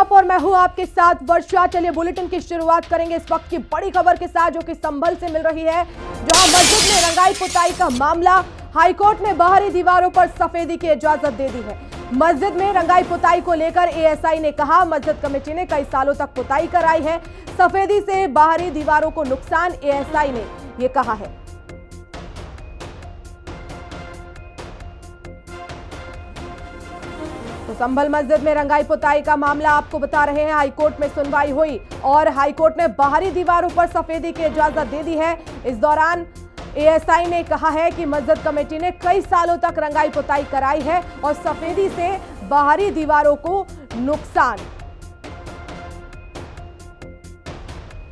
आप और मैं हूं आपके साथ वर्षा। चलिए बुलेटिन की शुरुआत करेंगे इस वक्त की बड़ी खबर के साथ जो कि संभल से मिल रही है, जहां मस्जिद में रंगाई पुताई का मामला। हाईकोर्ट ने बाहरी दीवारों पर सफेदी की इजाजत दे दी है। मस्जिद में रंगाई पुताई को लेकर एएसआई ने कहा, मस्जिद कमेटी ने कई सालों तक पुताई कराई है, सफेदी से बाहरी दीवारों को नुकसान, एएसआई ने यह कहा है। तो संभल मस्जिद में रंगाई पुताई का मामला आपको बता रहे हैं। हाईकोर्ट में सुनवाई हुई और हाईकोर्ट ने बाहरी दीवारों पर सफेदी की इजाजत दे दी है। इस दौरान एएसआई ने कहा है कि मस्जिद कमेटी ने कई सालों तक रंगाई पुताई कराई है और सफेदी से बाहरी दीवारों को नुकसान।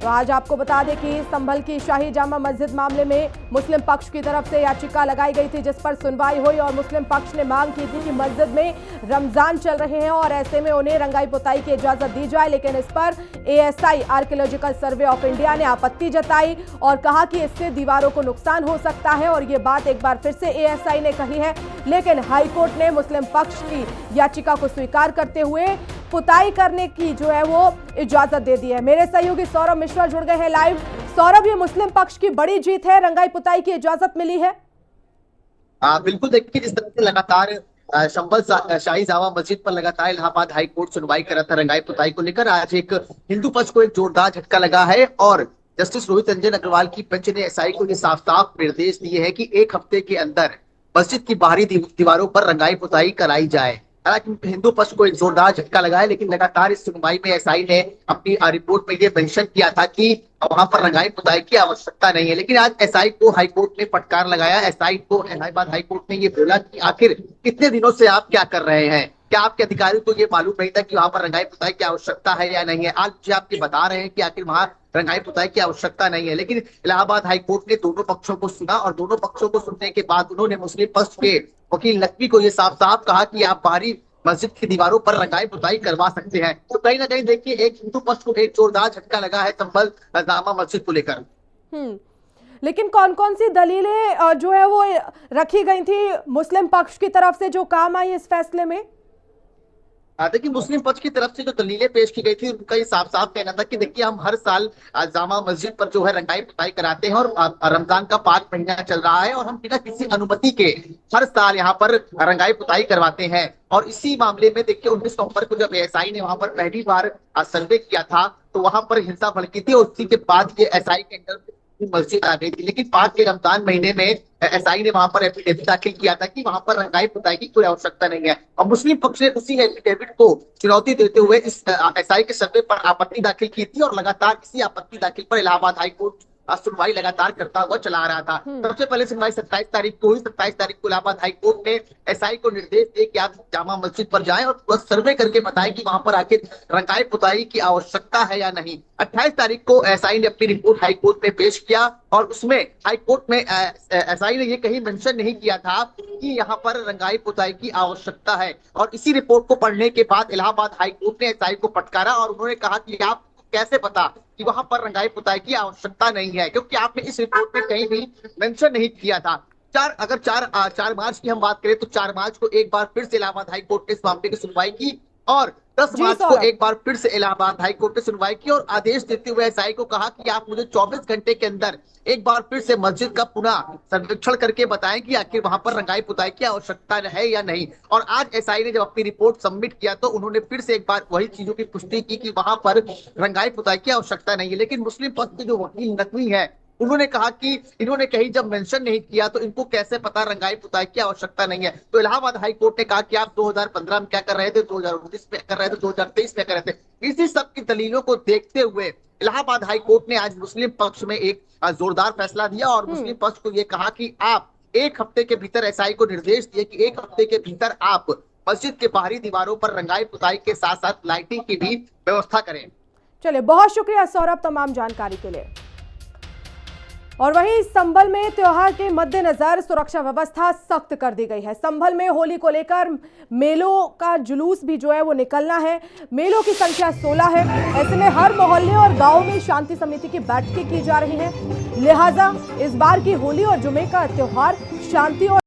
तो आज आपको बता दें कि संभल की शाही जामा मस्जिद मामले में मुस्लिम पक्ष की तरफ से याचिका लगाई गई थी, जिस पर सुनवाई हुई और मुस्लिम पक्ष ने मांग की थी कि मस्जिद में रमजान चल रहे हैं और ऐसे में उन्हें रंगाई पुताई की इजाजत दी जाए। लेकिन इस पर ASI archaeological survey of India ने आपत्ति जताई और कहा कि इससे दीवारों को नुकसान हो सकता है और ये बात एक बार फिर से एएसआई ने कही है। लेकिन हाईकोर्ट ने मुस्लिम पक्ष की याचिका को स्वीकार करते हुए पुताई करने की जो है वो इजाजत दे दी है। मेरे सहयोगी सौरभ मिश्रा जुड़ गए हैं लाइव। सौरभ, ये मुस्लिम पक्ष की बड़ी जीत है, रंगाई पुताई की इजाजत मिली है। बिल्कुल, देखिए जिस तरह से लगातार संभल शाही जामा मस्जिद पर लगातार इलाहाबाद हाई कोर्ट सुनवाई कर रहा था रंगाई पुताई को लेकर, आज एक हिंदू पक्ष को एक जोरदार झटका लगा है और जस्टिस रोहित रंजन अग्रवाल की बेंच ने एसआई को ये साफ साफ निर्देश दिए हैं कि एक हफ्ते के अंदर मस्जिद की बाहरी दीवारों पर रंगाई पुताई कराई जाए। हालांकि हिंदू पक्ष को एक जोरदार झटका लगा है, लेकिन लगातार इस सुनवाई में एसआई ने अपनी रिपोर्ट में ये मेंशन किया था कि वहां पर रंगाई पुताई की आवश्यकता नहीं है। लेकिन आज एसआई को हाईकोर्ट ने फटकार लगाया। एसआई को इलाहाबाद हाईकोर्ट ने ये बोला कि आखिर कितने दिनों से आप क्या कर रहे हैं, क्या आपके अधिकारियों को ये मालूम नहीं था कि वहां पर रंगाई पुताई की आवश्यकता है या नहीं है। आज मुझे आपके बता रहे हैं कि आखिर वहां रंगाई पुताई की आवश्यकता नहीं है। लेकिन इलाहाबाद हाईकोर्ट ने दोनों पक्षों को सुना और दोनों पक्षों को सुनने के बाद उन्होंने मुस्लिम पक्ष के वकील नकवी को ये साफ साफ कहा कि आप बाहरी मस्जिद की दीवारों पर रंगाई पुताई करवा सकते हैं। तो कहीं ना कहीं देखिए एक हिंदू पक्ष को एक जोरदार झटका लगा है संभल जामा मस्जिद को लेकर। लेकिन कौन कौन सी दलीलें जो है वो रखी गई थी मुस्लिम पक्ष की तरफ से जो काम आई इस फैसले में? देखिए मुस्लिम पक्ष की तरफ से जो दलीलें पेश की गई थी उनका ये साफ साफ कहना था कि देखिए हम हर साल जामा मस्जिद पर जो है रंगाई पुताई कराते हैं और रमजान का 5 महीना चल रहा है और हम बिना किसी अनुमति के हर साल यहाँ पर रंगाई पुताई करवाते हैं। और इसी मामले में देखिए 19 नवंबर को जब एसआई ने वहां पर पहली बार सर्वे किया था तो वहां पर हिंसा भड़की थी और उसी के बाद ये एसआई के अंदर मस्जिद आ गई थी। लेकिन 5 के रमजान महीने में एसआई ने वहां पर एफिडेविट दाखिल किया था कि वहां पर रंगाई पुताई की कोई आवश्यकता नहीं है और मुस्लिम पक्ष ने उसी एफिडेविट को चुनौती देते हुए इस एसआई के सर्वे पर आपत्ति दाखिल की थी और लगातार इसी आपत्ति दाखिल पर इलाहाबाद हाईकोर्ट सुनवाई लगातार करता हुआ चला आ रहा था। सबसे पहले सुनवाई 27 तारीख को हुई। 27 तारीख को इलाहाबाद हाईकोर्ट ने एसआई को निर्देश दिए कि आप जामा मस्जिद पर जाएं और सर्वे करके बताएं कि वहां पर आखिर रंगाई पुताई की आवश्यकता है या नहीं। 28 तारीख को एसआई ने अपनी रिपोर्ट हाईकोर्ट में पेश किया और उसमें हाईकोर्ट में एसआई ने ये कहीं मेंशन नहीं किया था कि यहाँ पर रंगाई पुताई की आवश्यकता है। और इसी रिपोर्ट को पढ़ने के बाद इलाहाबाद हाईकोर्ट ने एसआई को फटकारा और उन्होंने कहा कि आप कैसे पता कि वहां पर रंगाई पुताई की आवश्यकता नहीं है, क्योंकि आपने इस रिपोर्ट में कहीं भी मेंशन नहीं किया था। 4 मार्च की हम बात करें तो 4 मार्च को एक बार फिर से इलाहाबाद हाईकोर्ट ने इस मामले की सुनवाई की और 10 मार्च को एक बार फिर से इलाहाबाद हाईकोर्ट ने सुनवाई की और आदेश देते हुए एसआई को कहा कि आप मुझे 24 घंटे के अंदर एक बार फिर से मस्जिद का पुनः सर्वेक्षण करके बताएं कि आखिर वहां पर रंगाई पुताई की आवश्यकता है या नहीं। और आज एसआई ने जब अपनी रिपोर्ट सबमिट किया तो उन्होंने फिर से एक बार वही चीजों की पुष्टि की कि वहां पर रंगाई पुताई की आवश्यकता नहीं है। लेकिन मुस्लिम पक्ष के जो वकील नकवी है उन्होंने कहा कि इन्होंने कहीं जब मेंशन नहीं किया तो इनको कैसे पता रंगाई पुताई की आवश्यकता नहीं है। तो इलाहाबाद हाईकोर्ट ने कहा कि आप 2015 में क्या कर रहे थे, 2019 में कर रहे थे, 2023 में कर रहे थे। इसी सब की दलीलों को देखते हुए इलाहाबाद हाईकोर्ट ने आज मुस्लिम पक्ष में एक जोरदार फैसला दिया और मुस्लिम पक्ष को यह कहा कि आप एक हफ्ते के भीतर एसआई को निर्देश दिए कि एक हफ्ते के भीतर आप मस्जिद के बाहरी दीवारों पर रंगाई पुताई के साथ साथ लाइटिंग की भी व्यवस्था करें। चलिए, बहुत शुक्रिया सौरभ तमाम जानकारी के लिए। और वहीं संभल में त्योहार के मद्देनजर सुरक्षा व्यवस्था सख्त कर दी गई है। संभल में होली को लेकर मेलों का जुलूस भी जो है वो निकलना है। मेलों की संख्या 16 है। ऐसे में हर मोहल्ले और गांव में शांति समिति की बैठकें की जा रही हैं। लिहाजा इस बार की होली और जुमे का त्योहार शांति और